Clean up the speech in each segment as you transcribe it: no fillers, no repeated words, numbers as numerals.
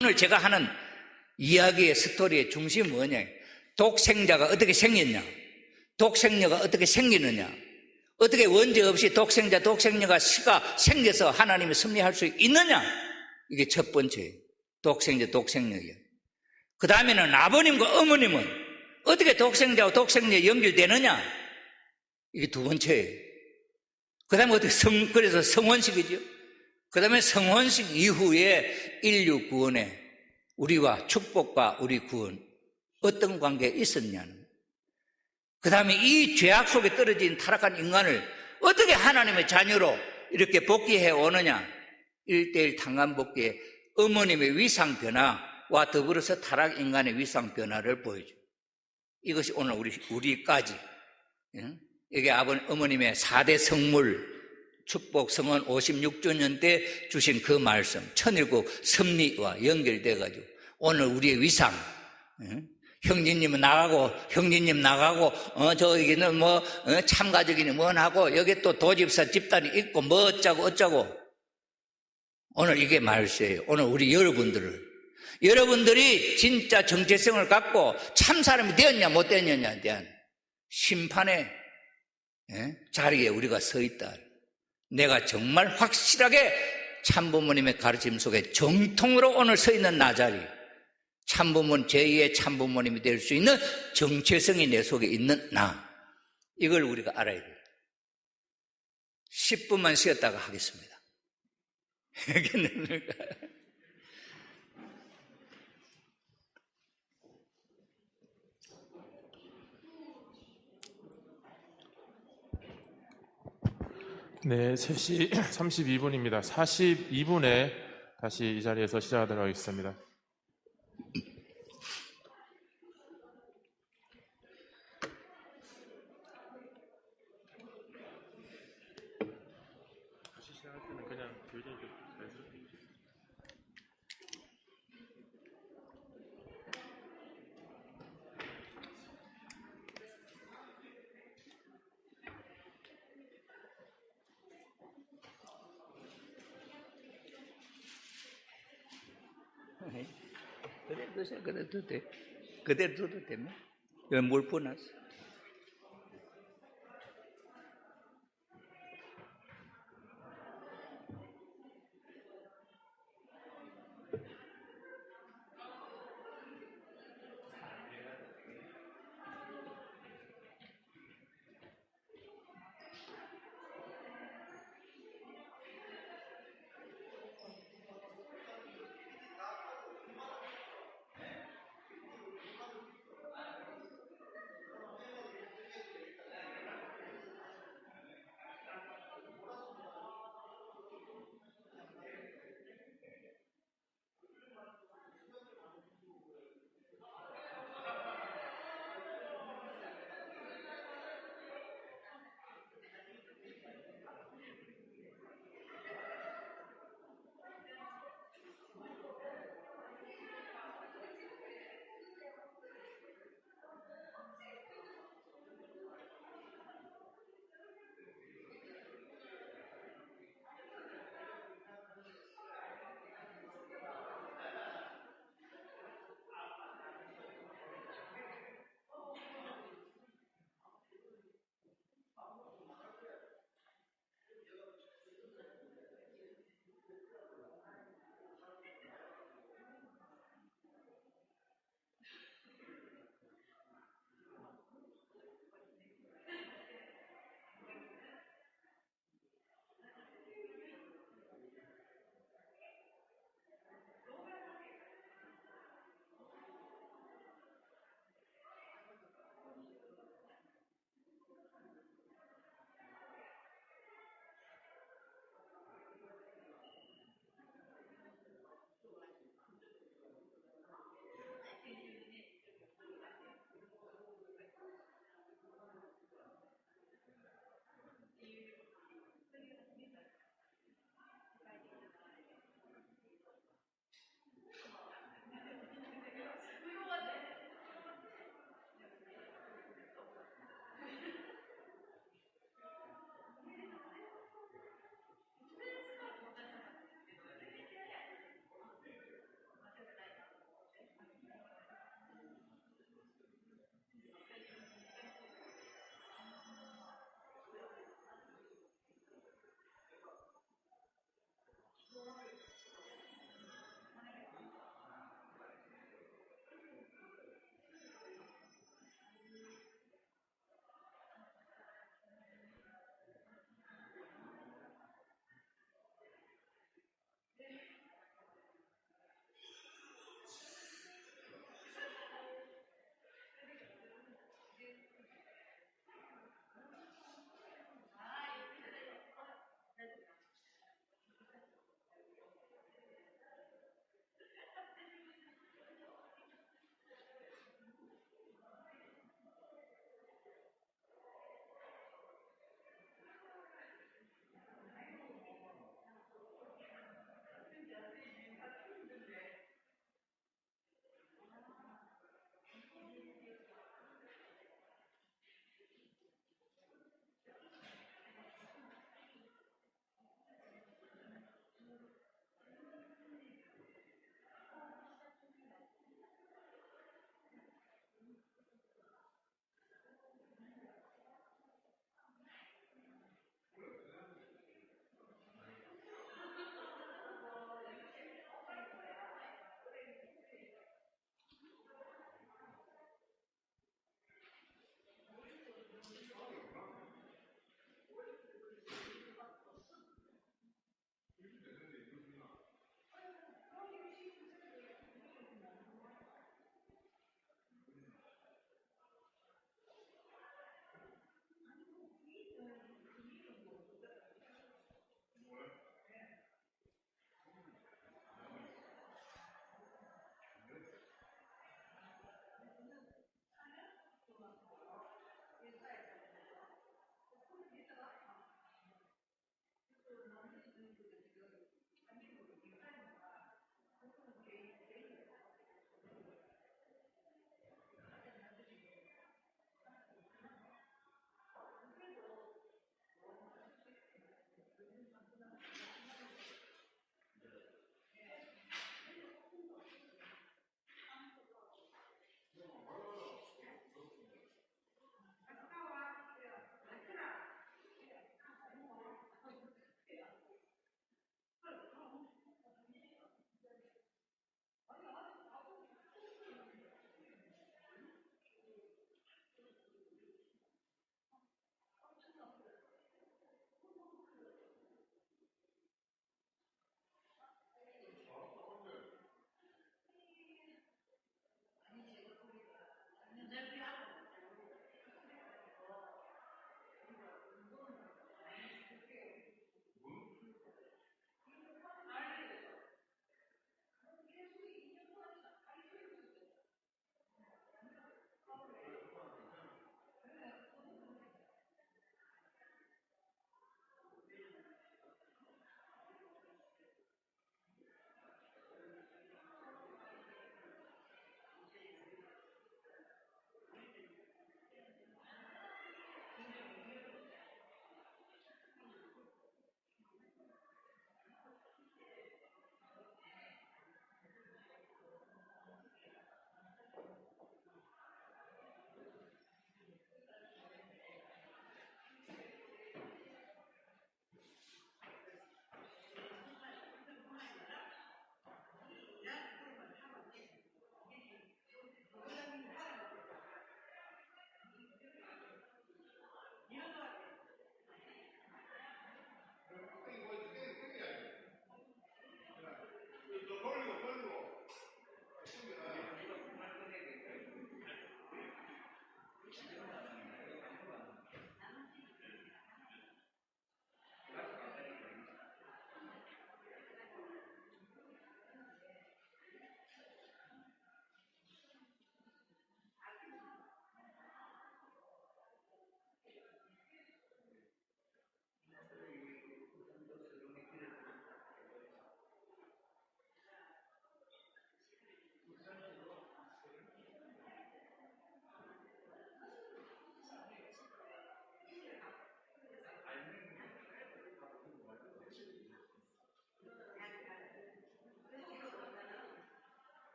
오늘 제가 하는 이야기의 스토리의 중심은 뭐냐? 독생자가 어떻게 생겼냐? 독생녀가 어떻게 생기느냐? 어떻게 원죄 없이 독생녀가 생겨서 하나님이 섭리할 수 있느냐? 이게 첫 번째예요. 독생녀예요. 그 다음에는 아버님과 어머님은 어떻게 독생자와 독생녀 연결되느냐? 이게 두 번째예요. 그 다음에 어떻게 그래서 성혼식이죠. 그 다음에 성혼식 이후에 인류 구원에 우리와 축복과 우리 구원 어떤 관계가 있었냐는. 그 다음에 이 죄악 속에 떨어진 타락한 인간을 어떻게 하나님의 자녀로 이렇게 복귀해 오느냐. 1:1 탄감 복귀에 어머님의 위상 변화와 더불어서 타락 인간의 위상 변화를 보여줘. 이것이 오늘 우리까지. 이게 어머님의 4대 성물 축복 성원 56주년 때 주신 그 말씀, 천일국 섭리와 연결돼가지고 오늘 우리의 위상, 형님 나가고, 저기는 참가적이니 하고, 여기 또 도집사 집단이 있고, 어쩌고. 오늘 이게 말씀이에요. 오늘 우리 여러분들이 진짜 정체성을 갖고 참 사람이 되었냐, 못 되었냐에 대한 심판의 자리에 우리가 서 있다. 내가 정말 확실하게 참부모님의 가르침 속에 정통으로 오늘 서 있는 나 자리, 제2의 참부모님이 될 수 있는 정체성이 내 속에 있는 나, 이걸 우리가 알아야 돼요. 10분만 쉬었다가 하겠습니다. 네, 3시 32분입니다. 42분에 다시 이 자리에서 시작하도록 하겠습니다. 다시 시작할 때는 그냥 교진이 좀 자연스럽게. 그대로 돼. 그대로 둬도 되면. 왜 물 부어놨어?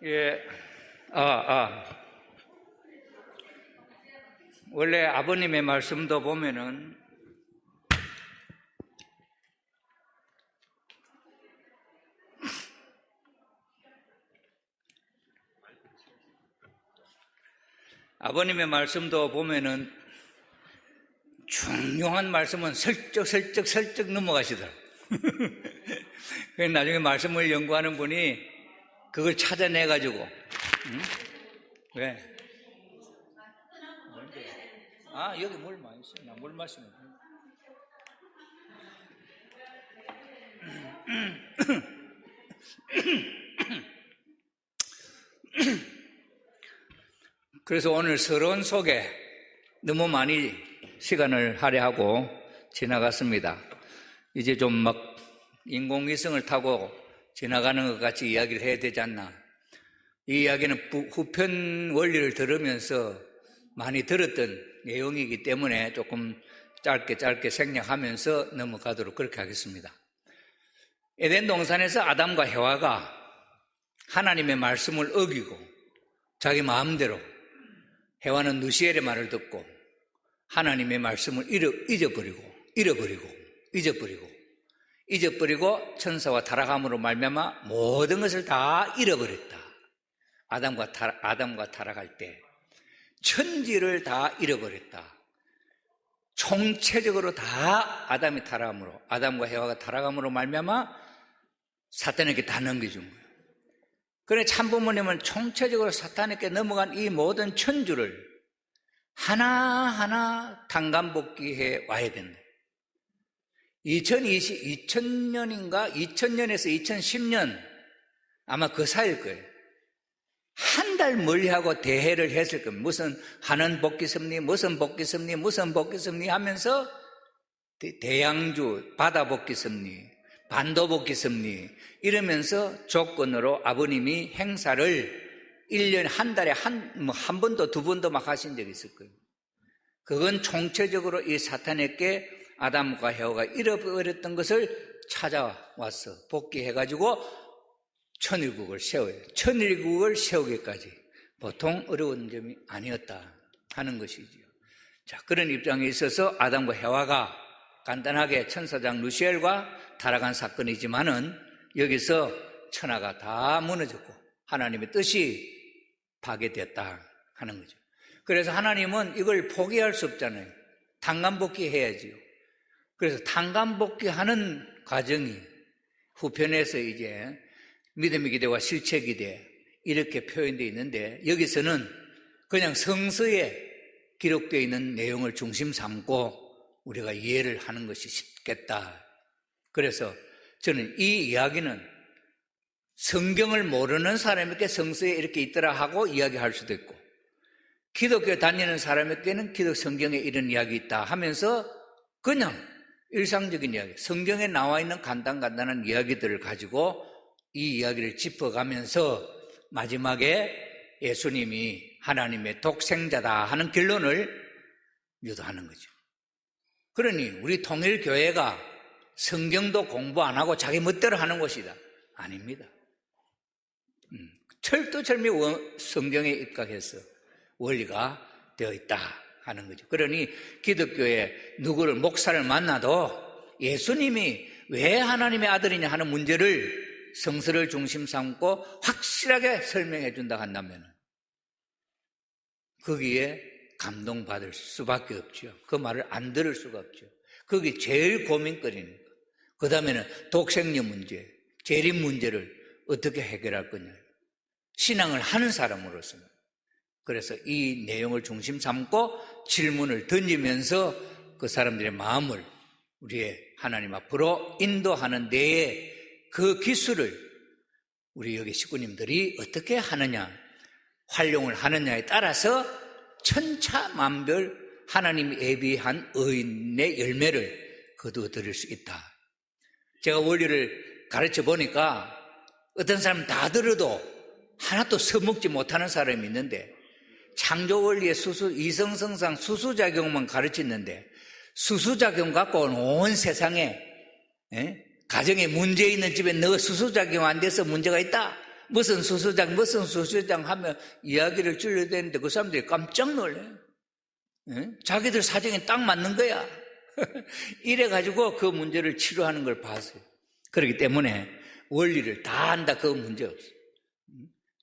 예, 원래 아버님의 말씀도 보면은 중요한 말씀은 슬쩍 넘어가시더라. 그래서 나중에 말씀을 연구하는 분이 그걸 찾아내가지고, 응? 왜? 여기 물 많이 있어. 나 물 마시면 돼. 그래서 오늘 서론 속에 너무 많이 시간을 할애하고 지나갔습니다. 이제 좀 막 인공위성을 타고 지나가는 것 같이 이야기를 해야 되지 않나. 이 이야기는 후편 원리를 들으면서 많이 들었던 내용이기 때문에 조금 짧게 생략하면서 넘어가도록 그렇게 하겠습니다. 에덴 동산에서 아담과 해와가 하나님의 말씀을 어기고 자기 마음대로, 해와는 누시엘의 말을 듣고 하나님의 말씀을 잊어버리고 천사와 타락함으로 말미암아 모든 것을 다 잃어버렸다. 아담과 타락할 때 천지를 다 잃어버렸다. 총체적으로 다 아담과 해와가 타락함으로 말미암아 사탄에게 다 넘겨준 거예요. 그래 참부모님은 총체적으로 사탄에게 넘어간 이 모든 천주를 하나하나 단감복귀해 와야 된다. 2000년에서 2010년 아마 그 사이일 거예요. 한 달 멀리하고 대회를 했을 겁니다. 무슨 하는 복귀섭리, 무슨 복귀섭리 하면서 대양주, 바다 복귀섭리, 반도 복귀섭리 이러면서 조건으로 아버님이 행사를 1년에 한 달에 한 번도 두 번도 막 하신 적이 있을 거예요. 그건 총체적으로 이 사탄에게 아담과 해와가 잃어버렸던 것을 찾아와서 복귀해가지고 천일국을 세워요. 천일국을 세우기까지 보통 어려운 점이 아니었다 하는 것이지요. 자, 그런 입장에 있어서 아담과 해와가 간단하게 천사장 루시엘과 타락한 사건이지만은 여기서 천하가 다 무너졌고 하나님의 뜻이 파괴됐다 하는 거죠. 그래서 하나님은 이걸 포기할 수 없잖아요. 단감복귀해야지요. 그래서 단감복귀하는 과정이 후편에서 이제 믿음의 기대와 실체 기대 이렇게 표현되어 있는데 여기서는 그냥 성서에 기록되어 있는 내용을 중심 삼고 우리가 이해를 하는 것이 쉽겠다. 그래서 저는 이 이야기는 성경을 모르는 사람에게 성서에 이렇게 있더라 하고 이야기할 수도 있고 기독교 다니는 사람에게는 기독 성경에 이런 이야기 있다 하면서 그냥 일상적인 이야기, 성경에 나와 있는 간단한 이야기들을 가지고 이 이야기를 짚어가면서 마지막에 예수님이 하나님의 독생자다 하는 결론을 유도하는 거죠. 그러니 우리 통일교회가 성경도 공부 안 하고 자기 멋대로 하는 곳이다. 아닙니다. 철두철미 성경에 입각해서 원리가 되어 있다 하는 거죠. 그러니 기독교에 누구를 목사를 만나도 예수님이 왜 하나님의 아들이냐 하는 문제를 성서를 중심 삼고 확실하게 설명해 준다 한다면 거기에 감동받을 수밖에 없죠. 그 말을 안 들을 수가 없죠. 그게 제일 고민거리니까. 그 다음에는 독생녀 문제, 재림 문제를 어떻게 해결할 거냐. 신앙을 하는 사람으로서는. 그래서 이 내용을 중심 삼고 질문을 던지면서 그 사람들의 마음을 우리의 하나님 앞으로 인도하는 데에 그 기술을 우리 여기 식구님들이 어떻게 하느냐, 활용을 하느냐에 따라서 천차만별 하나님이 예비한 의인의 열매를 거두어드릴 수 있다. 제가 원리를 가르쳐 보니까 어떤 사람은 다 들어도 하나도 써먹지 못하는 사람이 있는데 창조 원리의 이성성상 수수작용만 가르치는데 수수작용 갖고 온 세상에 가정에 문제 있는 집에 너 수수작용 안 돼서 문제가 있다? 무슨 수수장 하면 이야기를 줄여야 되는데 그 사람들이 깜짝 놀래요. 자기들 사정에 딱 맞는 거야. 이래가지고 그 문제를 치료하는 걸 봤어요. 그렇기 때문에 원리를 다 안다, 그 문제 없어요.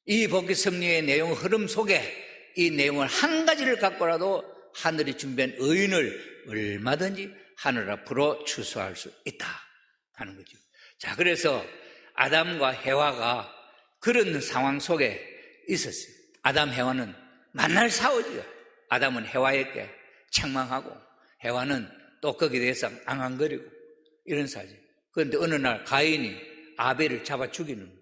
이 복귀 섭리의 내용 흐름 속에 이 내용을 한 가지를 갖고라도 하늘이 준비한 의인을 얼마든지 하늘 앞으로 추수할 수 있다 하는 거죠. 자, 그래서 아담과 해와가 그런 상황 속에 있었어요. 아담, 해와는 만날 싸우죠. 아담은 해와에게 책망하고 해와는 또 거기에 대해서 앙앙거리고 이런 사지. 그런데 어느 날 가인이 아벨을 잡아 죽이는,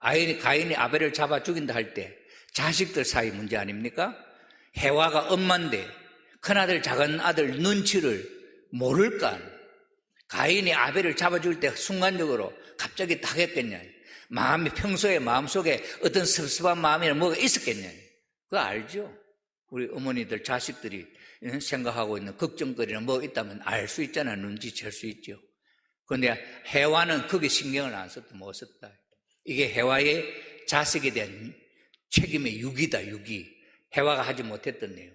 가인이 아벨을 잡아 죽인다 할 때 자식들 사이 문제 아닙니까? 해와가 엄마인데 큰아들 작은아들 눈치를 모를까? 가인이 아벨을 잡아 죽일 때 순간적으로 갑자기 딱 했겠냐? 평소에 마음속에 어떤 섭섭한 마음이나 뭐가 있었겠냐? 그거 알죠? 우리 어머니들 자식들이 생각하고 있는 걱정거리나 뭐 있다면 알 수 있잖아. 눈치챌 수 있죠. 그런데 해와는 거기에 신경을 안 썼다, 못 썼다. 이게 해와의 자식에 대한 책임의 유기다, 유기. 해와가 하지 못했던 내용.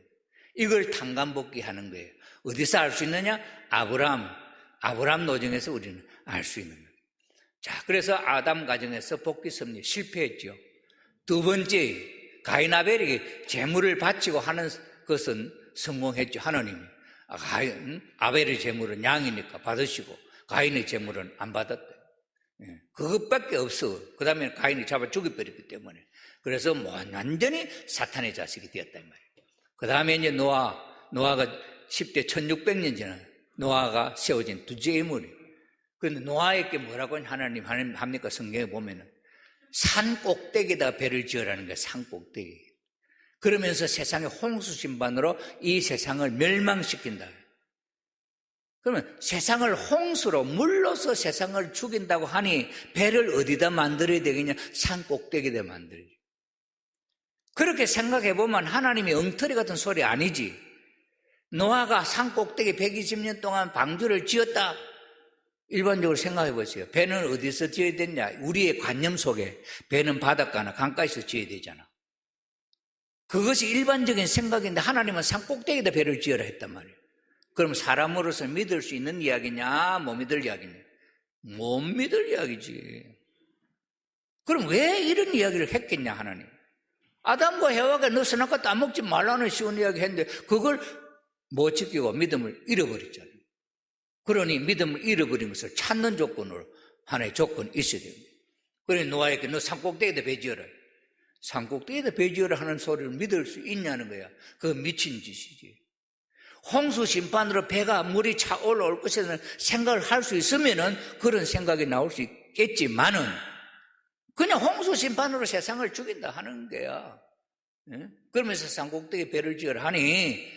이걸 탕감복귀 하는 거예요. 어디서 알 수 있느냐? 아브라함 노정에서 우리는 알 수 있는 거예요. 자, 그래서 아담 가정에서 복귀 섭리 실패했죠. 두 번째, 가인 아벨에게 제물을 바치고 하는 것은 성공했죠. 하나님이 아벨의 제물은 양이니까 받으시고 가인의 제물은 안 받았다. 그것밖에 없어. 그 다음에 가인이 잡아 죽여버렸기 때문에. 그래서 완전히 사탄의 자식이 되었단 말이에요. 그 다음에 이제 노아가 10대 1600년 전에 노아가 세워진 두째 인물이에요. 그런데 노아에게 뭐라고 하나님 합니까? 성경에 보면은 산 꼭대기에다 배를 지으라는 거예요. 산 꼭대기. 그러면서 세상의 홍수 심판으로 이 세상을 멸망시킨다. 그러면 세상을 홍수로 물로서 세상을 죽인다고 하니 배를 어디다 만들어야 되겠냐? 산 꼭대기에다 만들어야죠. 그렇게 생각해보면 하나님이 엉터리 같은 소리 아니지. 노아가 산 꼭대기 120년 동안 방주를 지었다. 일반적으로 생각해보세요. 배는 어디서 지어야 되냐? 우리의 관념 속에 배는 바닷가나 강가에서 지어야 되잖아. 그것이 일반적인 생각인데 하나님은 산 꼭대기에다 배를 지어라 했단 말이에요. 그럼 사람으로서 믿을 수 있는 이야기냐? 못 믿을 이야기냐? 못 믿을 이야기지. 그럼 왜 이런 이야기를 했겠냐, 하나님? 아담과 해와가 너 선악과 따먹지 말라는 쉬운 이야기 했는데 그걸 못 지키고 믿음을 잃어버렸잖아요. 그러니 믿음을 잃어버린 것을 찾는 조건으로 하나의 조건이 있어야 됩니다. 그러니 노아에게 너 산꼭대기에다 배 지어라. 산꼭대기에다 배 지어라 하는 소리를 믿을 수 있냐는 거야. 그거 미친 짓이지. 홍수 심판으로 배가 물이 차 올라올 것에 대한 생각을 할 수 있으면은 그런 생각이 나올 수 있겠지만은 그냥 홍수 심판으로 세상을 죽인다 하는 거야. 그러면서 산꼭대기 배를 지어라 하니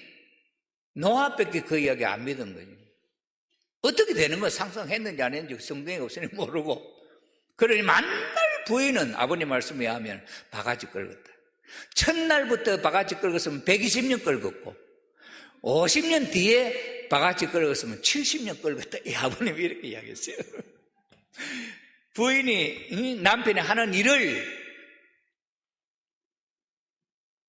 노아밖에 그 이야기 안 믿은 거지. 어떻게 되는 거 상상했는지 안 했는지 성경에 없으니 모르고. 그러니 만날 부인은 아버님 말씀에 하면 바가지 긁었다. 첫날부터 바가지 긁었으면 120년 긁었고 50년 뒤에 바가지 긁었으면 70년 긁었다. 이 아버님이 이렇게 이야기했어요. 부인이 남편이 하는 일을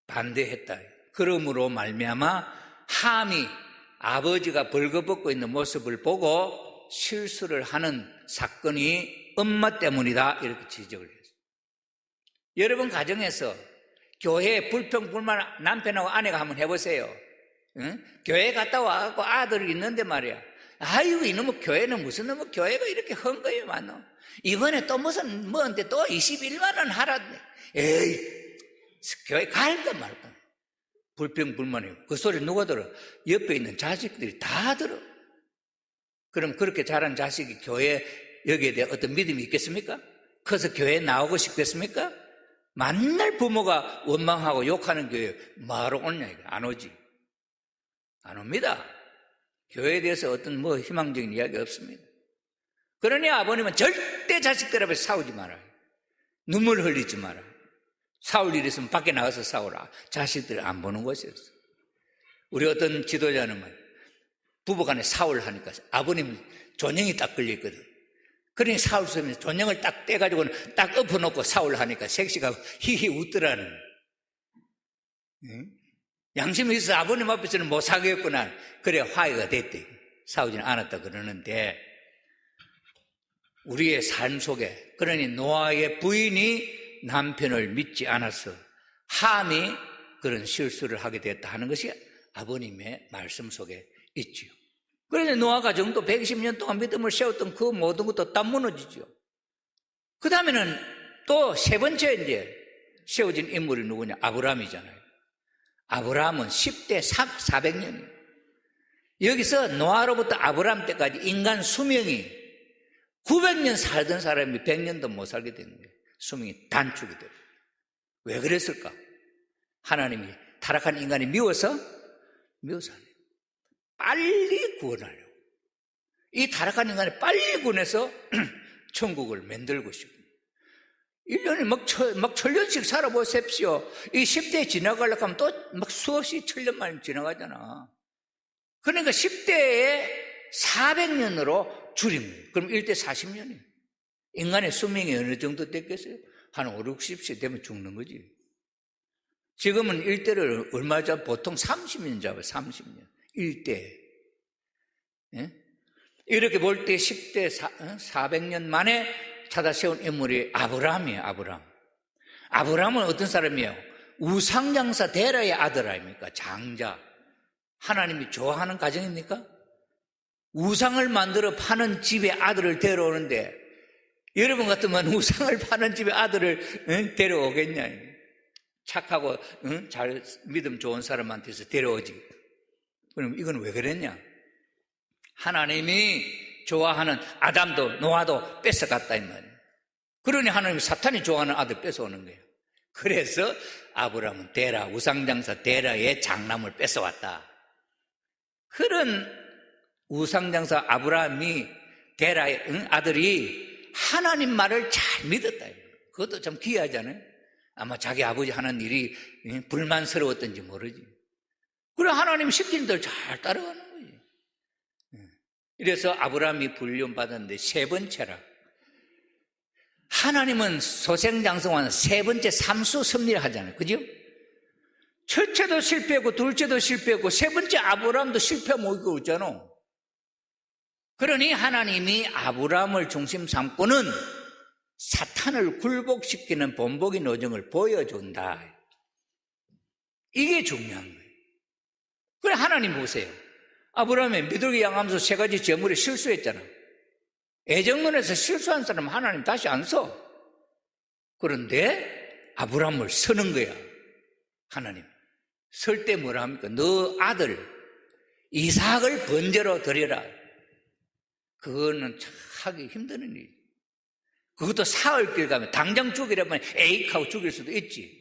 반대했다. 그러므로 말미암아 함이 아버지가 벌거벗고 있는 모습을 보고 실수를 하는 사건이 엄마 때문이다. 이렇게 지적을 했어요. 여러분 가정에서 교회에 불평불만 남편하고 아내가 한번 해보세요. 응? 교회 갔다 와갖고 아들이 있는데 말이야. 아이고 이놈의 교회는 무슨 놈의 교회가 이렇게 헝거에 많노. 이번에 또 무슨 뭐인데 또 21만 원 하라네. 에이 교회 갈까 말까. 불평불만이고 그 소리 누가 들어? 옆에 있는 자식들이 다 들어. 그럼 그렇게 자란 자식이 교회 여기에 대해 어떤 믿음이 있겠습니까? 커서 교회에 나오고 싶겠습니까? 맨날 부모가 원망하고 욕하는 교회 뭐하러 오냐 이거 안 오지. 안 옵니다. 교회에 대해서 어떤 뭐 희망적인 이야기 없습니다. 그러니 아버님은 절대 자식들 앞에 싸우지 말아요. 눈물 흘리지 말아요. 싸울 일 있으면 밖에 나가서 싸우라. 자식들 안 보는 곳이었어. 우리 어떤 지도자는 부부간에 싸울 하니까 아버님 존영이 딱 걸려있거든. 그러니 사울 섬에서 존영을 딱 떼가지고는 딱 엎어놓고 사울 하니까 색시가 히히 웃더라는. 응? 양심이 있어 아버님 앞에서는 못 사귀었구나. 그래 화해가 됐대. 싸우지는 않았다 그러는데 우리의 삶 속에 그러니 노아의 부인이 남편을 믿지 않아서 함이 그런 실수를 하게 됐다 하는 것이 아버님의 말씀 속에 있지요. 그래서 노아 가정도 120년 동안 믿음을 세웠던 그 모든 것도 다 무너지죠. 그 다음에는 또 세 번째 이제 세워진 인물이 누구냐? 아브라함이잖아요. 아브라함은 10대 400년이에요. 여기서 노아로부터 아브라함 때까지 인간 수명이 900년 살던 사람이 100년도 못 살게 된 거예요. 수명이 단축이 돼요. 왜 그랬을까? 하나님이 타락한 인간이 미워서 아니에요. 빨리 구원하려고. 이 타락한 인간을 빨리 구원해서 천국을 만들고 싶어요. 1년에 막 천년씩 살아보십시오. 이 10대 지나가려고 하면 또 막 수없이 천년만 지나가잖아. 그러니까 10대에 400년으로 줄인 거예요. 그럼 1대 40년이에요. 인간의 수명이 어느 정도 됐겠어요? 한 5, 60세 되면 죽는 거지. 지금은 1대를 얼마 잡아? 보통 30년 잡아요. 30년. 1대. 예? 이렇게 볼 때 10대 400년 만에 찾아 세운 인물이 아브라함이에요. 아브라함은 어떤 사람이에요? 우상장사 데라의 아들 아닙니까? 장자. 하나님이 좋아하는 가정입니까? 우상을 만들어 파는 집에 아들을 데려오는데 여러분 같으면 우상을 파는 집에 아들을 데려오겠냐? 착하고 잘 믿음 좋은 사람한테서 데려오지. 그럼 이건 왜 그랬냐? 하나님이 좋아하는 아담도 노아도 뺏어갔다 이 말이에요. 그러니 하나님이 사탄이 좋아하는 아들 뺏어오는 거예요. 그래서 아브라함은 데라, 우상장사 데라의 장남을 뺏어왔다. 그런 우상장사 아브라함이 데라의 아들이 하나님 말을 잘 믿었다. 그것도 참 귀하잖아요. 아마 자기 아버지 하는 일이 불만스러웠던지 모르지. 그래 하나님 시키는 대로 잘 따라가는 거지. 이래서 아브라함이 불륜받았는데 세 번째라. 하나님은 소생장성하는 세 번째 삼수 섭리를 하잖아요. 그죠? 첫째도 실패했고 둘째도 실패했고 세 번째 아브라함도 실패하면 이거 있잖아. 그러니 하나님이 아브라함을 중심 삼고는 사탄을 굴복시키는 본보기 노정을 보여준다. 이게 중요한 거예요. 그래 하나님 보세요. 아브라함이 미들기 양하면서 세 가지 제물에 실수했잖아. 애정론에서 실수한 사람 하나님 다시 안 써. 그런데 아브라함을 서는 거야. 하나님. 설 때 뭐라 합니까? 너 아들 이삭을 번제로 드려라. 그거는 참 하기 힘든 일이지. 그것도 사흘길 가면 당장 죽이려면 에이크하고 죽일 수도 있지.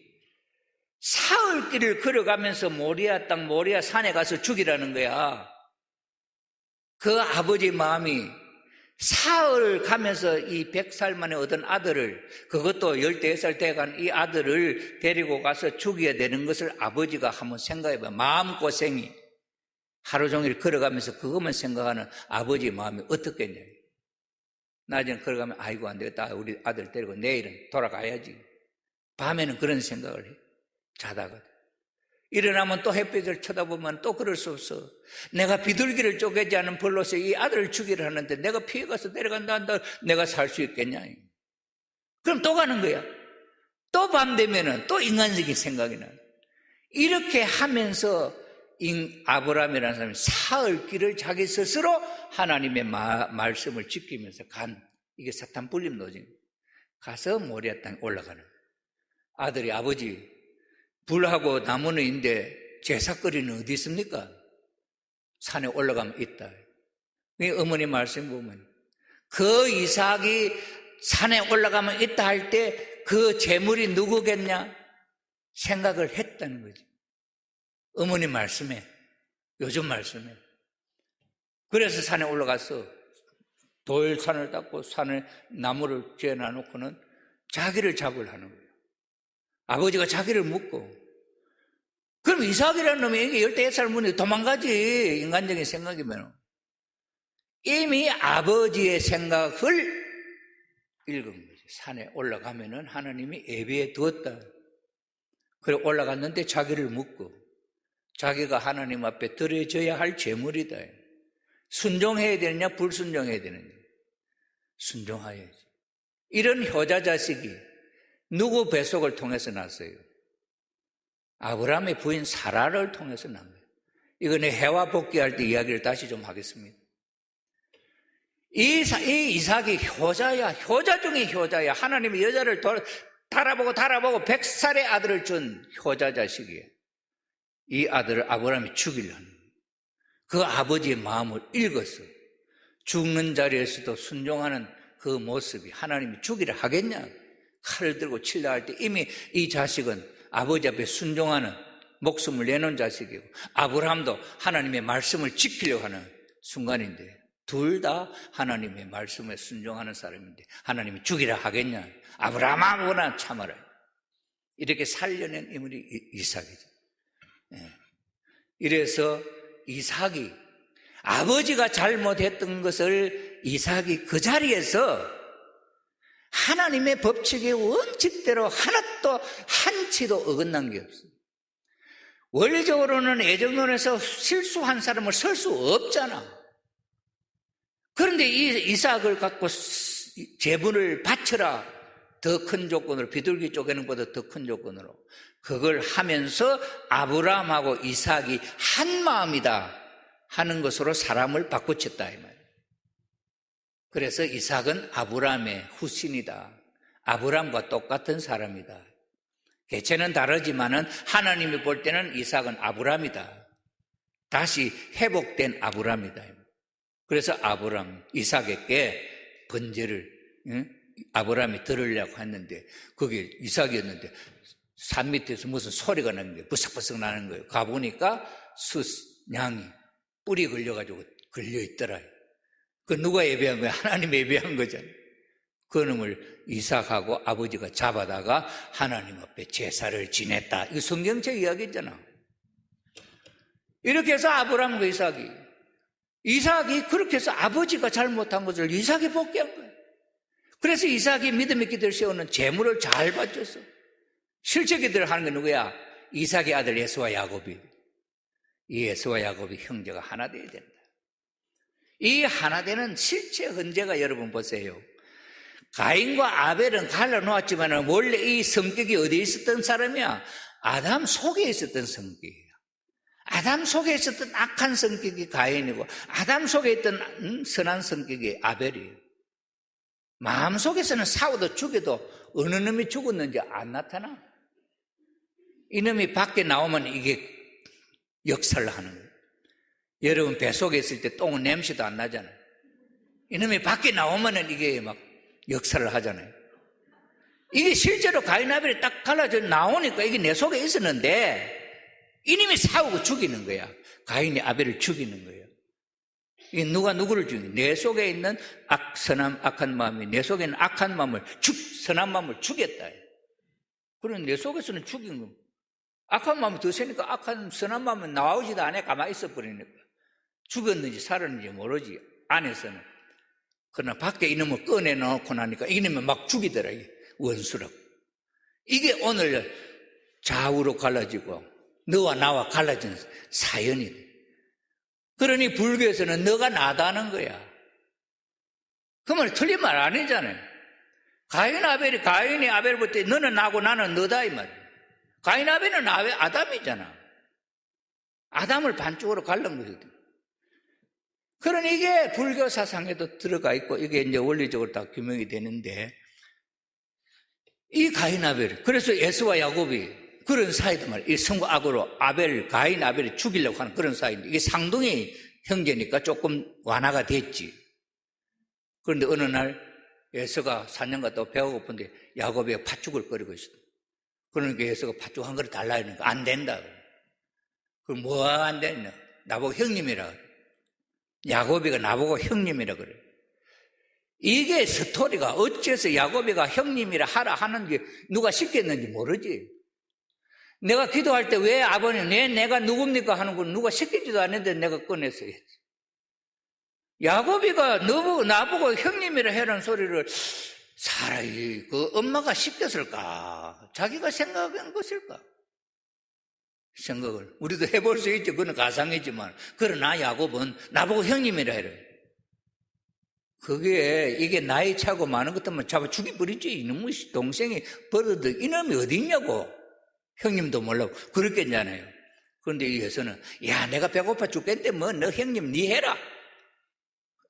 사흘길을 걸어가면서 모리아 땅 모리아 산에 가서 죽이라는 거야. 그 아버지 마음이 사흘 가면서 이 100살 만에 얻은 아들을, 그것도 14살 돼간 이 아들을 데리고 가서 죽여야 되는 것을 아버지가 한번 생각해봐. 마음고생이 하루 종일 걸어가면서 그것만 생각하는 아버지 마음이 어떻겠냐. 낮에는 걸어가면 아이고 안 되겠다. 우리 아들 데리고 내일은 돌아가야지. 밤에는 그런 생각을 해. 자다가 일어나면 또 햇빛을 쳐다보면 또 그럴 수 없어. 내가 비둘기를 쪼개지 않은 벌로서 이 아들을 죽이려 하는데 내가 피해가서 내려간다 한다. 내가 살 수 있겠냐. 그럼 또 가는 거야. 또 밤 되면은 또 인간적인 생각이 나. 이렇게 하면서 아브라함이라는 사람이 사흘길을 자기 스스로 하나님의 말씀을 지키면서 이게 사탄 불림 노정. 가서 모리아 땅에 올라가는 거야. 아들이 아버지 불하고 나무는 있는데 제사거리는 어디 있습니까? 산에 올라가면 있다. 이 어머니 말씀 보면 그 이삭이 산에 올라가면 있다 할 때 그 재물이 누구겠냐? 생각을 했다는 거지. 어머니 말씀에, 요즘 말씀에. 그래서 산에 올라가서 돌산을 닦고 산에 나무를 쬐놔놓고는 자기를 잡으려 하는 거예요. 아버지가 자기를 묻고. 그럼 이삭이라는 놈이 15살 문에 도망가지. 인간적인 생각이면. 이미 아버지의 생각을 읽은 거지. 산에 올라가면은 하나님이 예배에 두었다. 그래 올라갔는데 자기를 묻고 자기가 하나님 앞에 드려져야 할 제물이다. 순종해야 되느냐 불순종해야 되느냐. 순종해야지. 이런 효자 자식이 누구 뱃속을 통해서 났어요? 아브라함의 부인 사라를 통해서 난 거예요. 이건 해와 복귀할 때 이야기를 다시 좀 하겠습니다. 이 이삭이 효자야. 효자 중에 효자야. 하나님이 여자를 달아보고 100살의 아들을 준 효자 자식이에요. 이 아들을 아브라함이 죽이려는 거예요. 그 아버지의 마음을 읽었어. 죽는 자리에서도 순종하는 그 모습이 하나님이 죽이려 하겠냐? 칼을 들고 치려 할 때 이미 이 자식은 아버지 앞에 순종하는 목숨을 내놓은 자식이고 아브라함도 하나님의 말씀을 지키려고 하는 순간인데 둘 다 하나님의 말씀에 순종하는 사람인데 하나님이 죽이려 하겠냐? 아브라함아 참아라. 이렇게 살려낸 인물이 이삭이죠. 이래서 이삭이 아버지가 잘못했던 것을 이삭이 그 자리에서 하나님의 법칙의 원칙대로 하나도 한치도 어긋난 게 없어요. 원리적으로는 애정론에서 실수한 사람을 설 수 없잖아. 그런데 이 이삭을 갖고 제물을 바쳐라. 더 큰 조건으로, 비둘기 쪼개는 것보다 더 큰 조건으로 그걸 하면서 아브라함하고 이삭이 한 마음이다 하는 것으로 사람을 바꾸쳤다 이 말이에요. 그래서 이삭은 아브라함의 후신이다. 아브라함과 똑같은 사람이다. 개체는 다르지만은 하나님이 볼 때는 이삭은 아브라함이다. 다시 회복된 아브라함이다. 그래서 아브라함, 이삭에게 번제를 아브라함이 들으려고 했는데 그게 이삭이었는데 산 밑에서 무슨 소리가 나는 거예요. 부석부석 나는 거예요. 가보니까 양이 뿔이 걸려가지고 걸려있더라. 그 누가 예배한 거야? 하나님 예배한 거잖아요. 그 놈을 이삭하고 아버지가 잡아다가 하나님 앞에 제사를 지냈다. 이거 성경책 이야기잖아. 이렇게 해서 아브라함과 이삭이 그렇게 해서 아버지가 잘못한 것을 이삭이 복귀한 거예요. 그래서 이삭이 믿음의 기도를 세우는 제물을 잘 바쳤어. 실제 기도를 하는 게 누구야? 이삭의 아들 에서와 야곱이. 이 에서와 야곱이 형제가 하나 되어야 된다. 이 하나 되는 실체 헌재가 여러분 보세요. 가인과 아벨은 갈라놓았지만 원래 이 성격이 어디에 있었던 사람이야? 아담 속에 있었던 성격이에요. 아담 속에 있었던 악한 성격이 가인이고 아담 속에 있던 선한 성격이 아벨이에요. 마음속에서는 싸워도 죽여도 어느 놈이 죽었는지 안 나타나. 이놈이 밖에 나오면 이게 역사를 하는 거예요. 여러분 뱃속에 있을 때 똥은 냄새도 안 나잖아요. 이놈이 밖에 나오면 이게 막 역사를 하잖아요. 이게 실제로 가인 아벨이 딱 갈라져 나오니까 이게 내 속에 있었는데 이놈이 싸우고 죽이는 거야. 가인이 아벨을 죽이는 거예요. 이게 누가 누구를 죽이는 거야? 내 속에 있는 선한 악한 마음이 내 속에 있는 악한 마음을 선한 마음을 죽였다. 그럼 내 속에서는 죽인 겁니다. 악한 마음이 더 세니까 악한 선한 마음은 나오지도 않아 가만히 있어 버리니까 죽었는지 살았는지 모르지 안에서는. 그러나 밖에 이놈을 꺼내놓고 나니까 이놈을 막 죽이더라. 원수라고. 이게 오늘 좌우로 갈라지고 너와 나와 갈라진 사연이 돼. 그러니 불교에서는 너가 나다는 거야. 그 말이 틀린 말 아니잖아요. 가인이 아벨부터 너는 나고 나는 너다 이 말이야. 가인 아벨은 아담이잖아. 아담을 반쪽으로 갈른 거거든. 그러니 이게 불교 사상에도 들어가 있고 이게 이제 원리적으로 다 규명이 되는데 이 가인 아벨, 그래서 에서와 야곱이 그런 사이도 말이에요. 이 성악으로 가인 아벨이 죽이려고 하는 그런 사이인데 이게 상둥이 형제니까 조금 완화가 됐지. 그런데 어느 날 에서가 사냥 갔다가 배가 고픈데 야곱이 팥죽을 끓이고 있어. 그러니까 에서가 팥죽 한 그릇 달라 하니까 안 된다. 그럼 뭐가 안 되냐? 나보고 형님이라 그래. 야곱이가 나보고 형님이라 그래. 이게 스토리가 어째서 야곱이가 형님이라 하라 하는지 누가 시켰는지 모르지. 내가 기도할 때 왜 아버님 왜 내가 누굽니까 하는 건 누가 시키지도 않는데 내가 꺼내서 했지. 야곱이가 나보고 형님이라 해라는 소리를 그 엄마가 시켰을까? 자기가 생각한 것일까? 생각을. 우리도 해볼 수 있죠. 그건 가상이지만. 그러나 야곱은 나보고 형님이라 해래. 이게 나이 차고 많은 것들만 잡아 죽여버리지. 이놈의 동생이 버릇, 이놈이 어디 있냐고. 형님도 몰라고. 그랬겠잖아요. 그런데 이 여서는, 야, 내가 배고파 죽겠는데 뭐, 너 형님, 니 해라.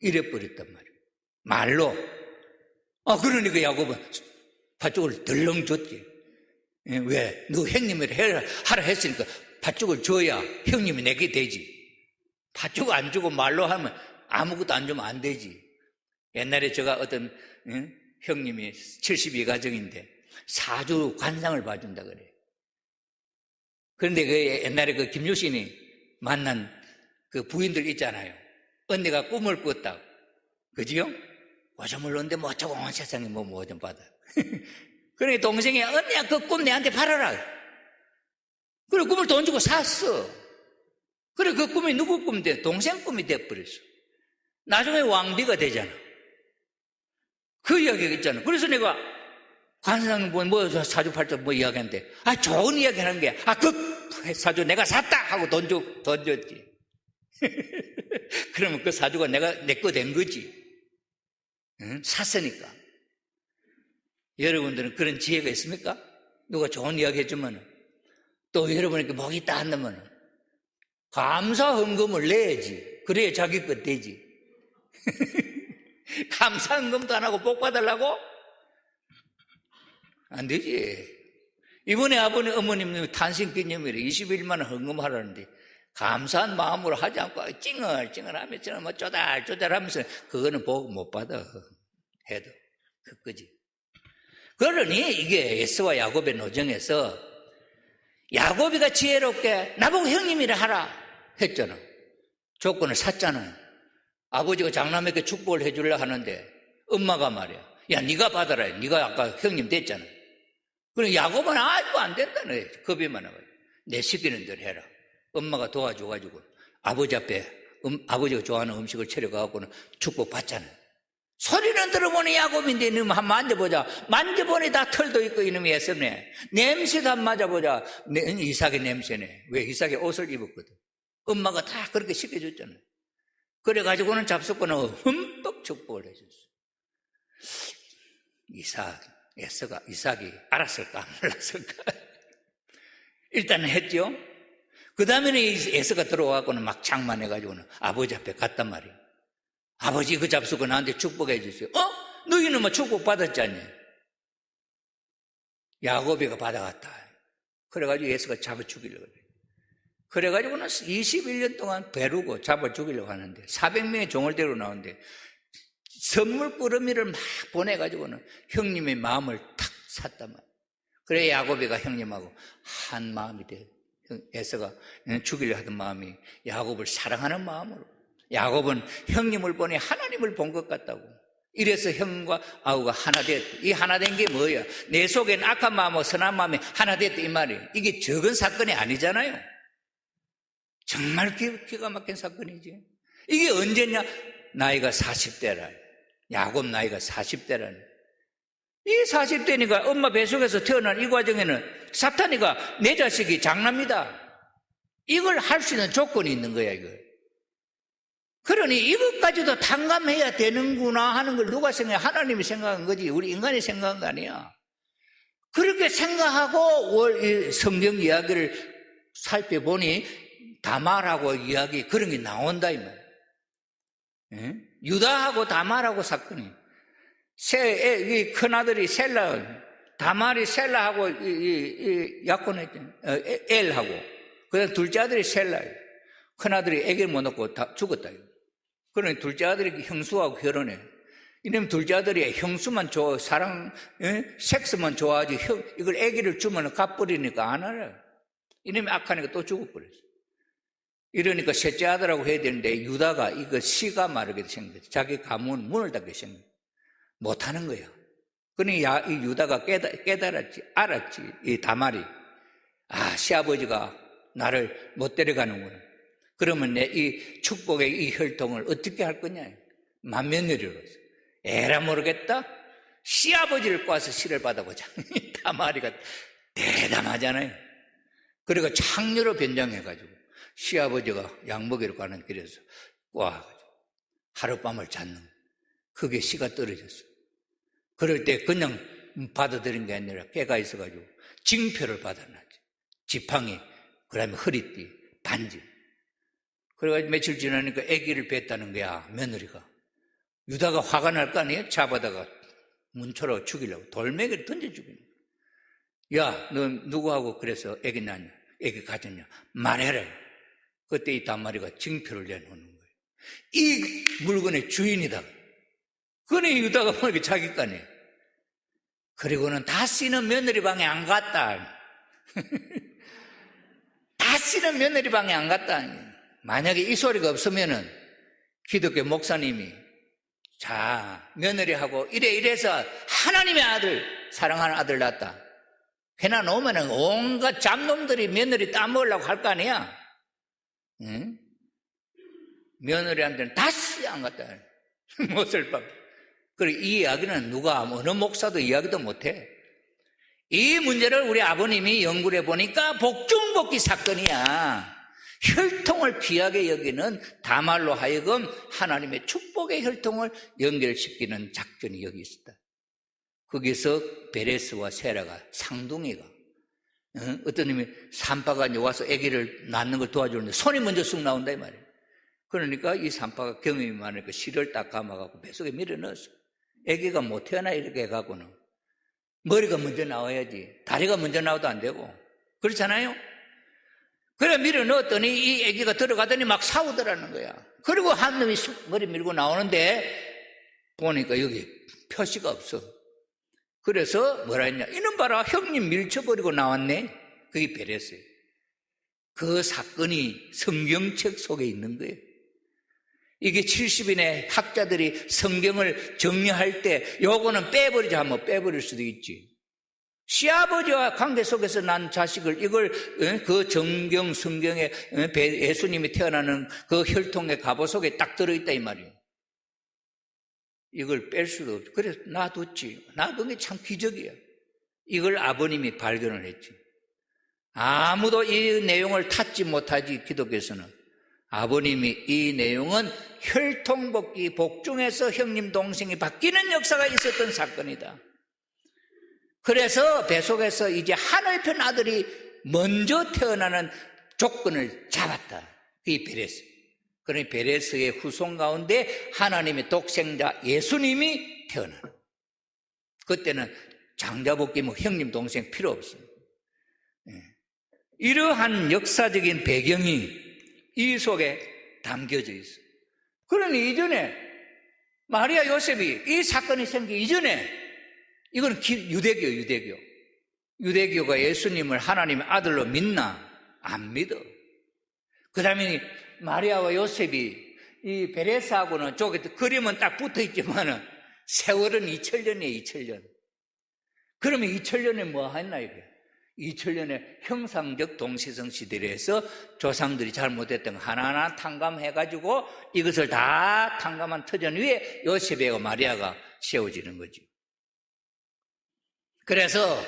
이래버렸단 말이에요. 말로. 그러니까 야곱은 팥죽을 덜렁 줬지. 왜? 너 형님을 하라 했으니까 팥죽을 줘야 형님이 내게 되지. 팥죽 안 주고 말로 하면 아무것도 안 주면 안 되지. 옛날에 제가 어떤 형님이 72가정인데 사주 관상을 봐준다 그래. 그런데 그 옛날에 그 김유신이 만난 그 부인들 있잖아요. 언니가 꿈을 꿨다고. 그지요? 오줌을 넣는데 뭐 어쩌고 온 세상에 뭐 좀 받아. 그러니까 동생이 언니야 그 꿈 내한테 팔아라. 그래 꿈을 돈 주고 샀어. 그래 그 꿈이 누구 꿈이 돼? 동생 꿈이 돼버렸어. 나중에 왕비가 되잖아. 그 이야기가 있잖아. 그래서 내가 관상 뭐 사주팔자 뭐 이야기하는데 좋은 이야기 하는 게 그 사주 내가 샀다 하고 돈 줬지. 그러면 그 사주가 내 거 된 거지. 응? 샀으니까. 여러분들은 그런 지혜가 있습니까? 누가 좋은 이야기 해주면 또 여러분에게 목이 있다 한다면 감사 헌금을 내야지. 그래야 자기 것 되지. 감사 헌금도 안 하고 복 받으려고? 안 되지. 이번에 어머님 탄신 기념일에 21만 원 헌금하라는데 감사한 마음으로 하지 않고 찡얼찡얼하면서 뭐 쪼달쪼달하면서 그거는 복 못 받아. 해도 그거지. 그러니 이게 에서와 야곱의 노정에서 야곱이가 지혜롭게 나보고 형님이라 하라 했잖아. 조건을 샀잖아요. 아버지가 장남에게 축복을 해주려 하는데 엄마가 말이야. 야 네가 받아라. 네가 아까 형님 됐잖아. 그럼 야곱은 아이고 안 된다네. 겁이 많아가지고 내 시키는 대로 해라. 엄마가 도와줘가지고 아버지 앞에 아버지가 좋아하는 음식을 차려가갖고는 축복 받잖아요. 소리는 들어보니 야곱인데 이놈 한번 만져보자. 만져보니 다 털도 있고 이놈이 애쓰네. 냄새도 한번 맞아보자. 이삭의 냄새네. 왜? 이삭이 옷을 입었거든. 엄마가 다 그렇게 시켜줬잖아요. 그래가지고는 잡숫고는 흠뻑 축복을 해줬어. 이삭이 알았을까 안 몰랐을까? 일단은 했죠. 그 다음에는 에서가 들어와갖고는 막 장만해가지고는 아버지 앞에 갔단 말이에요. 아버지 그 잡수고 나한테 축복해 주세요. 너희는 뭐 축복 받았잖니. 야곱이가 받아갔다. 그래가지고 예수가 잡아 죽이려고 그래. 그래가지고는 21년 동안 배르고 잡아 죽이려고 하는데 400명의 종을 데리고 나오는데 선물 꾸러미를 막 보내가지고는 형님의 마음을 탁 샀단 말이야. 그래 야곱이가 형님하고 한 마음이 돼. 에서가 죽이려 하던 마음이 야곱을 사랑하는 마음으로. 야곱은 형님을 보니 하나님을 본 것 같다고. 이래서 형과 아우가 하나 됐다. 이 하나 된 게 뭐야? 내 속엔 악한 마음하고 선한 마음이 하나 됐다 이 말이에요. 이게 적은 사건이 아니잖아요. 정말 기가 막힌 사건이지. 이게 언제냐? 나이가 40대라. 야곱 나이가 40대라는. 이 40대니까 엄마 뱃속에서 태어난 이 과정에는 사탄이가 내 자식이 장남이다. 이걸 할 수 있는 조건이 있는 거야 이거. 그러니 이것까지도 탕감해야 되는구나 하는 걸 누가 생각해? 하나님이 생각한 거지 우리 인간이 생각한 거 아니야. 그렇게 생각하고 성경 이야기를 살펴보니 다말하고 이야기 그런 게 나온다 이 말. 유다하고 다말하고 사건이 이 큰아들이 셀라 다말이 셀라하고 약혼했죠. 엘하고 그다음 둘째 아들이 셀라예요. 큰아들이 애기를 못 낳고 다 죽었다. 그러니 둘째 아들이 형수하고 결혼해. 이놈 둘째 아들이 형수만 섹스만 좋아하지 이걸 애기를 주면 갚버리니까 안 알아요. 이놈이 악하니까 또 죽어버렸어. 이러니까 셋째 아들하고 해야 되는데 유다가 이거 시가 마르게 생겼어. 자기 가문 문을 닫게 생겼어. 못하는 거야. 그러니까 이 유다가 알았지. 이 다말이. 시아버지가 나를 못 데려가는구나. 그러면 내 이 축복의 이 혈통을 어떻게 할 거냐. 맏며느리로서. 에라 모르겠다. 시아버지를 꼬아서 시를 받아보자. 다말이가 대담하잖아요. 그리고 창녀로 변장해가지고 시아버지가 양먹이로 가는 길에서 꼬아가지고 하룻밤을 잤는, 그게 시가 떨어졌어. 그럴 때 그냥 받아들인 게 아니라 깨가 있어가지고 징표를 받아놨지. 지팡이, 그 다음에 허리띠, 반지. 그래가지고 며칠 지나니까 아기를 뺐다는 거야, 며느리가. 유다가 화가 날 거 아니에요? 잡아다가 문초로 죽이려고 돌멩이를 던져 죽이는 거야. 야, 너 누구하고 그래서 아기 낳냐? 아기 가졌냐? 말해라. 그때 이 다말이가 징표를 내놓는 거예요. 이 물건의 주인이다. 그러니 유다가 보니까 자기 거네. 그리고는 다시는 며느리 방에 안 갔다. 다시는 며느리 방에 안 갔다. 만약에 이 소리가 없으면은 기독교 목사님이 자, 며느리하고 이래서 하나님의 아들, 사랑하는 아들 낳았다. 해나 놓으면은 온갖 잡놈들이 며느리 따먹으려고 할 거 아니야. 응? 며느리한테는 다시 안 갔다. 못을 박. 그리고 이 이야기는 누가, 어느 목사도 이야기도 못해. 이 문제를 우리 아버님이 연구를 해보니까 복중복기 사건이야. 혈통을 귀하게 여기는 다말로 하여금 하나님의 축복의 혈통을 연결시키는 작전이 여기 있었다. 거기서 베레스와 세라가, 상둥이가, 어떤 놈이 산파가 와서 아기를 낳는 걸 도와주는데 손이 먼저 쑥 나온다 이 말이에요. 그러니까 이 산파가 경험이 많으니까 실을 딱 감아갖고 뱃속에 밀어넣었어. 아기가 못 태어나 이렇게 해갖고는 머리가 먼저 나와야지, 다리가 먼저 나와도 안 되고 그렇잖아요. 그래 밀어넣었더니 이 아기가 들어가더니 막 싸우더라는 거야. 그리고 한 놈이 머리 밀고 나오는데 보니까 여기 표시가 없어. 그래서 뭐라 했냐, 이놈 봐라, 형님 밀쳐버리고 나왔네. 그게 베레스예요. 그 사건이 성경책 속에 있는 거예요. 이게 70인의 학자들이 성경을 정리할 때 요거는 빼버리자 하면 빼버릴 수도 있지. 시아버지와 관계 속에서 난 자식을, 이걸 그 정경 성경에 예수님이 태어나는 그 혈통의 갑오 속에 딱 들어있다 이 말이에요. 이걸 뺄 수도 없죠. 그래서 놔뒀지. 놔둔 게 참 기적이야. 이걸 아버님이 발견을 했지. 아무도 이 내용을 탔지 못하지. 기독교에서는 아버님이 이 내용은 혈통복귀 복중에서 형님 동생이 바뀌는 역사가 있었던 사건이다. 그래서 뱃속에서 이제 하늘편 아들이 먼저 태어나는 조건을 잡았다. 그게 베레스. 그러니 베레스의 후손 가운데 하나님의 독생자 예수님이 태어나는. 그때는 장자복귀 뭐 형님 동생 필요 없어요. 이러한 역사적인 배경이 이 속에 담겨져 있어요. 그러니 이전에 마리아 요셉이 이 사건이 생기기 이전에 이건 유대교가 예수님을 하나님의 아들로 믿나? 안 믿어. 그 다음에 마리아와 요셉이 이 베레스하고는 저기 그림은 딱 붙어 있지만은 세월은 2000년이에요, 2000년. 그러면 2000년에 뭐 했나 이게? 2000년에 형상적 동시성 시대에서 조상들이 잘못했던 거 하나하나 탕감해가지고 이것을 다 탕감한 터전 위에 요셉과 마리아가 세워지는 거지. 그래서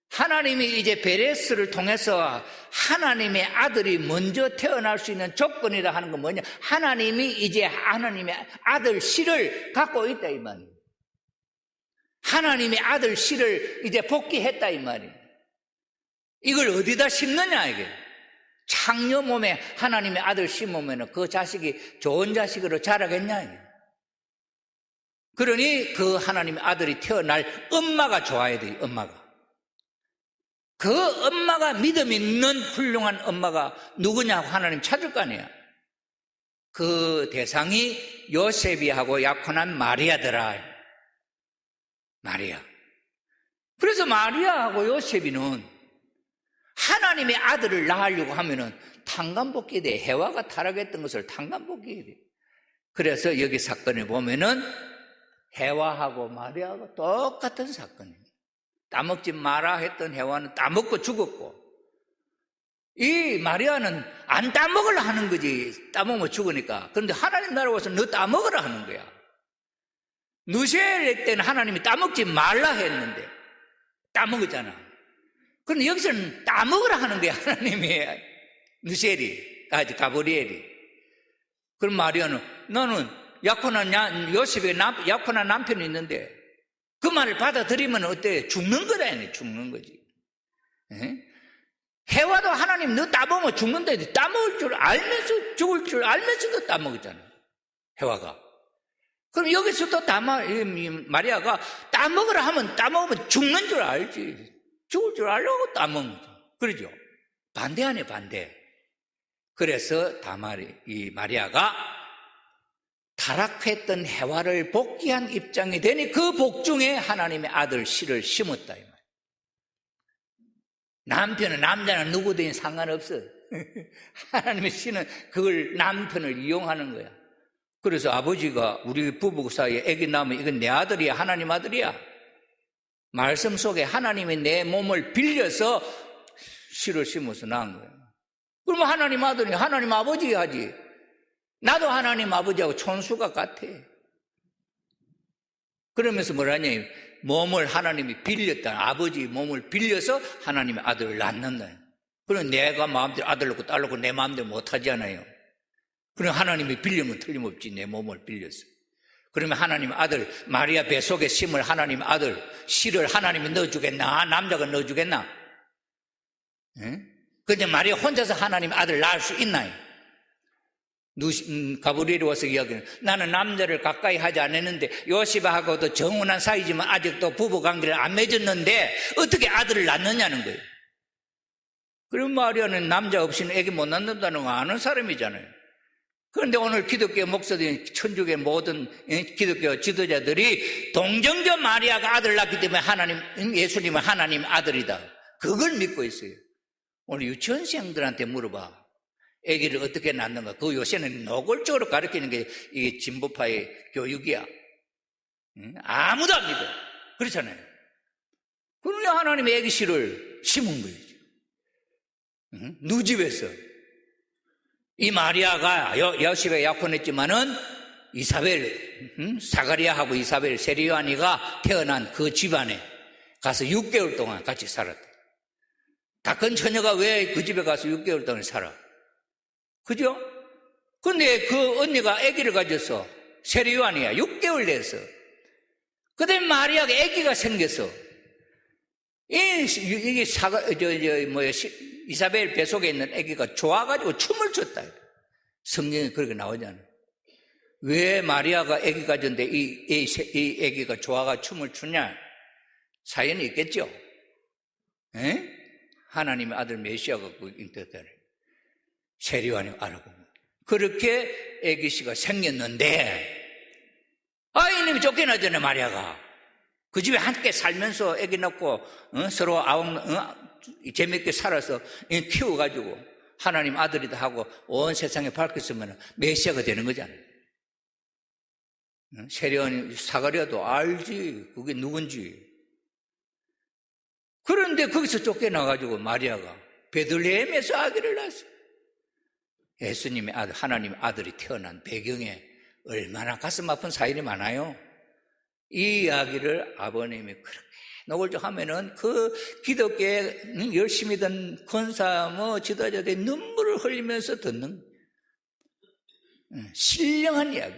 하나님이 이제 베레스를 통해서 하나님의 아들이 먼저 태어날 수 있는 조건이라 하는 건 뭐냐? 하나님이 이제 하나님의 아들 씨를 갖고 있다 이 말이에요. 하나님의 아들 씨를 이제 복귀했다 이 말이에요. 이걸 어디다 심느냐 이게? 창녀 몸에 하나님의 아들 심으면 그 자식이 좋은 자식으로 자라겠냐 이게? 그러니 그 하나님의 아들이 태어날 엄마가 좋아야 돼요. 엄마가. 그 엄마가 믿음 있는 훌륭한 엄마가 누구냐고 하나님 찾을 거 아니야. 그 대상이 요셉이하고 약혼한 마리아더라. 마리아. 그래서 마리아하고 요셉이는 하나님의 아들을 낳으려고 하면은 탕감복귀에 대해 해와가 타락했던 것을 탕감복귀해야 돼. 그래서 여기 사건을 보면은 해와하고 마리아가 똑같은 사건입니다. 따먹지 마라 했던 해와는 따먹고 죽었고, 이 마리아는 안 따먹으려 하는 거지. 따먹으면 죽으니까. 그런데 하나님 나라 와서 너 따먹으라 하는 거야. 누시엘 때는 하나님이 따먹지 말라 했는데 따먹었잖아. 그런데 여기서는 따먹으라 하는 거야, 하나님이. 누시엘이, 가브리엘이. 그럼 마리아는, 너는 요셉의 약혼한 남편이 있는데 그 말을 받아들이면 어때? 죽는 거다, 죽는 거지. 에? 해와도 하나님 너 따먹으면 죽는다. 따먹을 줄 알면서 죽을 줄 알면서도 따먹었잖아, 해와가. 그럼 여기서도 마리아가 따먹으라 하면 따먹으면 죽는 줄 알지. 죽을 줄 알려고 따먹는 거죠. 그러죠? 반대하네, 반대. 그래서 이 마리아가 타락했던 해와를 복귀한 입장이 되니 그 복중에 하나님의 아들 씨를 심었다, 이 말. 남편은 남자나 누구든 상관없어. 하나님의 씨는 그걸 남편을 이용하는 거야. 그래서 아버지가 우리 부부 사이에 애기 낳으면 이건 내 아들이야, 하나님 아들이야. 말씀 속에 하나님이 내 몸을 빌려서 씨를 심어서 낳은 거예요. 그러면 하나님 아들이 하나님 아버지 하지. 나도 하나님 아버지하고 촌수가 같아. 그러면서 뭐라냐, 몸을 하나님이 빌렸다. 아버지 몸을 빌려서 하나님의 아들을 낳는다. 그럼 내가 마음대로 아들 낳고 딸 낳고 내 마음대로 못하잖아요. 그럼 하나님이 빌리면 틀림없지, 내 몸을 빌려서. 그러면 하나님 아들, 마리아 뱃속에 심을 하나님 아들 씨를 하나님이 넣어주겠나? 남자가 넣어주겠나? 근데 마리아 혼자서 하나님 아들 낳을 수 있나요? 가브리엘이 와서 이야기는, 나는 남자를 가까이 하지 않았는데 요셉하고도 정혼한 사이지만 아직도 부부관계를 안 맺었는데 어떻게 아들을 낳느냐는 거예요. 그럼 마리아는 남자 없이는 애기 못 낳는다는 거 아는 사람이잖아요. 그런데 오늘 기독교 목사들, 천주교 모든 기독교 지도자들이 동정녀 마리아가 아들 낳기 때문에 예수님은 하나님 아들이다, 그걸 믿고 있어요. 오늘 유치원생들한테 물어봐. 아기를 어떻게 낳는가. 그 요새는 노골적으로 가르치는 게 이게 진보파의 교육이야. 아무도 안 믿어. 그렇잖아요. 그러니 하나님의 아기 씨를 심은 거예요. 누집에서. 이 마리아가 요셉에 약혼했지만은 사가리아하고 이사벨, 세리요아니가 태어난 그 집안에 가서 6개월 동안 같이 살았대. 다 큰 처녀가 왜 그 집에 가서 6개월 동안 살아? 그죠? 근데 그 언니가 아기를 가졌어. 세리요아니야. 6개월 돼서. 그 다음에 마리아가 아기가 생겼어. 이사벨 뱃속에 있는 아기가 좋아가지고 춤을 췄다. 성경에 그렇게 나오잖아요. 왜 마리아가 아기 가졌는데 이 아기가 좋아가 춤을 추냐? 사연이 있겠죠? 에? 하나님의 아들 메시아가 그 인터넷에 세리요한이 알아보면 그렇게 아기 씨가 생겼는데, 이놈이 쫓겨나잖아요, 마리아가. 그 집에 함께 살면서 아기 낳고 서로 재밌게 살아서 키워가지고 하나님 아들이다 하고 온 세상에 밝혔으면 메시아가 되는 거잖아요. 세리온이 사가랴도 알지, 그게 누군지. 그런데 거기서 쫓겨나가지고 마리아가 베들레헴에서 아기를 낳았어요. 예수님의 아들, 하나님의 아들이 태어난 배경에 얼마나 가슴 아픈 사연이 많아요. 이 이야기를 아버님이 그렇게 노골적 하면은 그 기독교에 열심히 든 권사, 지도자들이 눈물을 흘리면서 듣는 신령한 이야기.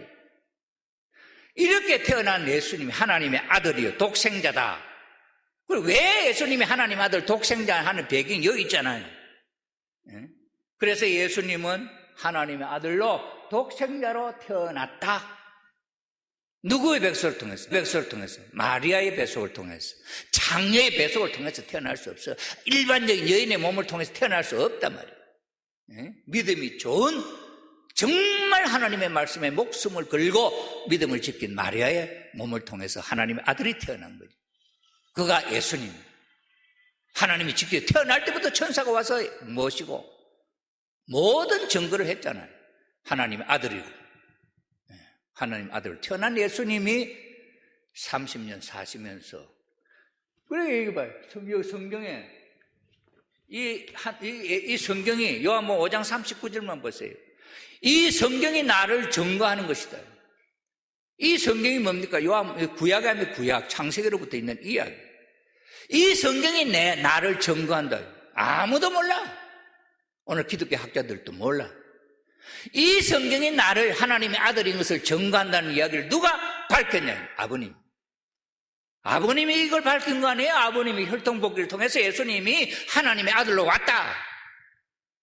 이렇게 태어난 예수님이 하나님의 아들이요, 독생자다. 그리고 왜 예수님이 하나님 아들 독생자 하는 배경이 여기 있잖아요. 그래서 예수님은 하나님의 아들로 독생자로 태어났다. 누구의 뱃속을 통해서? 뱃속을 통해서. 마리아의 뱃속을 통해서. 장녀의 뱃속을 통해서 태어날 수 없어. 일반적인 여인의 몸을 통해서 태어날 수 없단 말이에요. 믿음이 좋은, 정말 하나님의 말씀에 목숨을 걸고 믿음을 지킨 마리아의 몸을 통해서 하나님의 아들이 태어난 거죠. 그가 예수님. 하나님이 직접 태어날 때부터 천사가 와서 모시고 모든 증거를 했잖아요. 하나님의 아들이고. 하나님 아들 태어난 예수님이 30년 사시면서, 그래, 이거 봐요. 성경에 이 성경이 요한복음 5장 39절만 보세요. 이 성경이 나를 증거하는 것이다. 이 성경이 뭡니까? 구약이 아니면 구약, 창세기로부터 있는 이야기. 이 성경이 나를 증거한다. 아무도 몰라. 오늘 기독교 학자들도 몰라. 이 성경이 나를 하나님의 아들인 것을 증거한다는 이야기를 누가 밝혔냐? 아버님. 아버님이 이걸 밝힌 거 아니에요? 아버님이 혈통복귀를 통해서 예수님이 하나님의 아들로 왔다.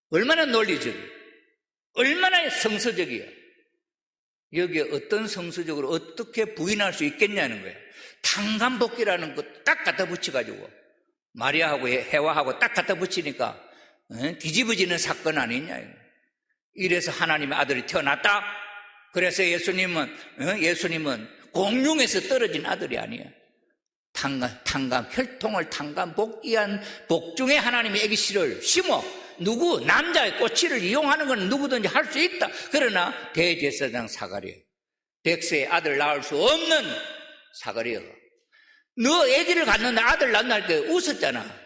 얼마나 논리적이야. 얼마나 성서적이야. 여기에 어떤 성서적으로 어떻게 부인할 수 있겠냐는 거예요. 탄감복귀라는 거 딱 갖다 붙여가지고 마리아하고 해와하고 딱 갖다 붙이니까 뒤집어지는 사건 아니냐. 이래서 하나님의 아들이 태어났다. 그래서 예수님은 공중에서 떨어진 아들이 아니야. 혈통을 탄감복귀한 복중에 하나님의 애기씨를 심어 남자의 꼬치를 이용하는 건 누구든지 할 수 있다. 그러나 대제사장 사가랴, 백세의 아들 낳을 수 없는 사가랴가 너 애기를 갖는데 아들 낳는다 할 때 웃었잖아.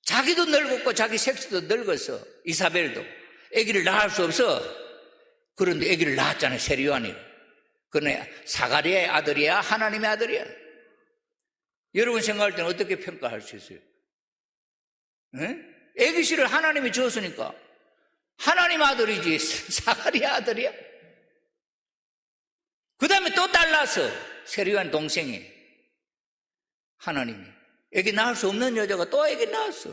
자기도 늙었고 자기 색시도 늙어서 이사벨도 애기를 낳을 수 없어. 그런데 애기를 낳았잖아요. 세리요한이. 그러네 사가랴의 아들이야, 하나님의 아들이야. 여러분 생각할 때는 어떻게 평가할 수 있어요? 애기씨를 하나님이 주었으니까 하나님 아들이지 사가랴 아들이야? 그 다음에 또 달라서 세리요한 동생이 하나님이 애기 낳을 수 없는 여자가 또 애기 낳았어.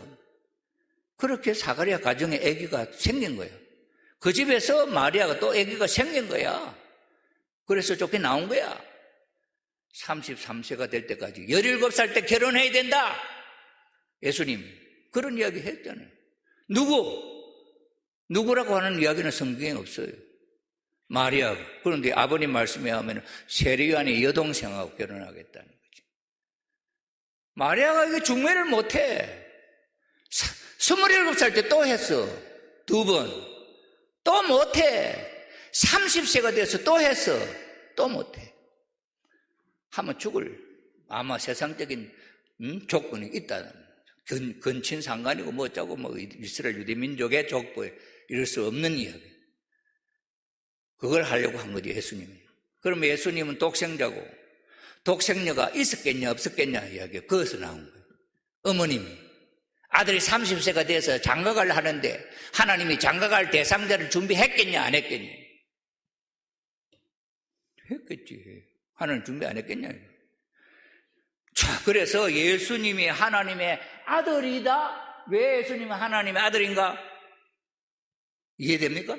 그렇게 사가랴 가정에 애기가 생긴 거야. 그 집에서 마리아가 또 애기가 생긴 거야. 그래서 좋게 나온 거야. 33세가 될 때까지 17살 때 결혼해야 된다. 예수님이 그런 이야기 했잖아요. 누구라고 하는 이야기는 성경에 없어요. 마리아가. 그런데 아버님 말씀에 하면 세리요한의 여동생하고 결혼하겠다는 거지. 마리아가 이게 중매를 못해. 27살 때 또 했어. 2번. 또 못해. 30세가 돼서 또 했어. 또 못해. 하면 죽을 아마 세상적인 조건이 있다는 근친 상관이고 뭐 어쩌고 뭐 이스라엘 유대민족의 족보에 이럴 수 없는 이야기. 그걸 하려고 한 거지 예수님이. 그러면 예수님은 독생자고 독생녀가 있었겠냐 없었겠냐 이야기. 거기서 나온 거예요. 어머님이 아들이 30세가 돼서 장가가려 하는데 하나님이 장가갈 대상자를 준비했겠냐 안 했겠냐. 했겠지. 하나님 준비 안 했겠냐. 자, 그래서 예수님이 하나님의 아들이다. 왜 예수님은 하나님의 아들인가? 이해됩니까?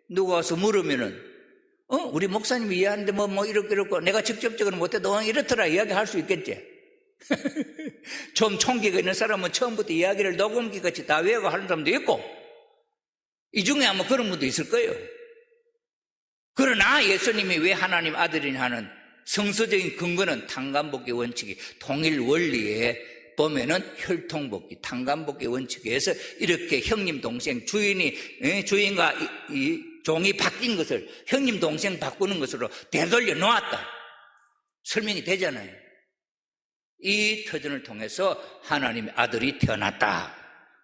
누가 와서 물으면은 우리 목사님이 이해하는데 뭐 이렇고 내가 직접적으로 못해도 이렇더라 이야기할 수 있겠지. 좀 총기가 있는 사람은 처음부터 이야기를 녹음기같이 다 외우고 하는 사람도 있고 이 중에 아마 그런 분도 있을 거예요. 그러나 예수님이 왜 하나님 아들이냐 하는 성서적인 근거는 탄감복귀 원칙이 통일 원리에 보면은 혈통복귀, 탄감복귀 원칙에서 이렇게 형님, 동생, 주인과 이 종이 바뀐 것을 형님, 동생 바꾸는 것으로 되돌려 놓았다. 설명이 되잖아요. 이 터전을 통해서 하나님의 아들이 태어났다.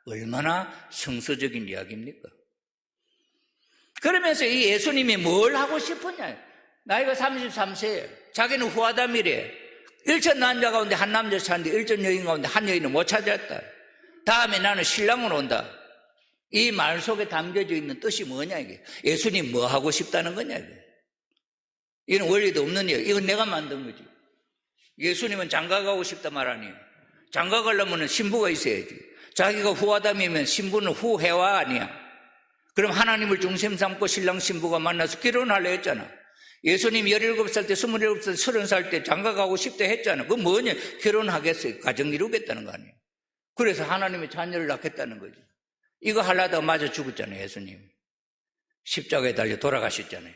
얼마나 성서적인 이야기입니까? 그러면서 이 예수님이 뭘 하고 싶었냐? 나이가 33세예요. 자기는 후아담이래. 일천 남자 가운데 한 남자 찾는데 일천 여인 가운데 한 여인을 못 찾았다. 다음에 나는 신랑으로 온다. 이 말 속에 담겨져 있는 뜻이 뭐냐 이게. 예수님 뭐 하고 싶다는 거냐 이게. 이건 원리도 없는 이야기. 이건 내가 만든 거지. 예수님은 장가 가고 싶다 말 아니에요. 장가 가려면 신부가 있어야지. 자기가 후아담이면 신부는 후해와 아니야. 그럼 하나님을 중심 삼고 신랑 신부가 만나서 결혼하려 했잖아. 예수님 17살 때, 27살, 30살 때 장가 가고 싶다 했잖아. 그건 뭐냐? 결혼하겠어요. 가정 이루겠다는 거 아니에요. 그래서 하나님의 자녀를 낳겠다는 거지. 이거 하려다가 맞아 죽었잖아요. 예수님. 십자가에 달려 돌아가셨잖아요.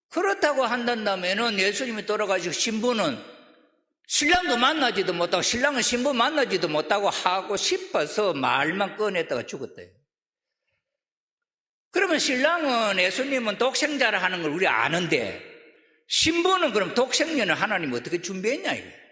그렇다고 한다면은 예수님이 돌아가시고 신부는 신랑도 만나지도 못하고 신랑은 신부 만나지도 못하고 하고 싶어서 말만 꺼냈다가 죽었대요. 그러면 신랑은 예수님은 독생자라 하는 걸 우리 아는데 신부는 그럼 독생녀는 하나님 어떻게 준비했냐 이거예요.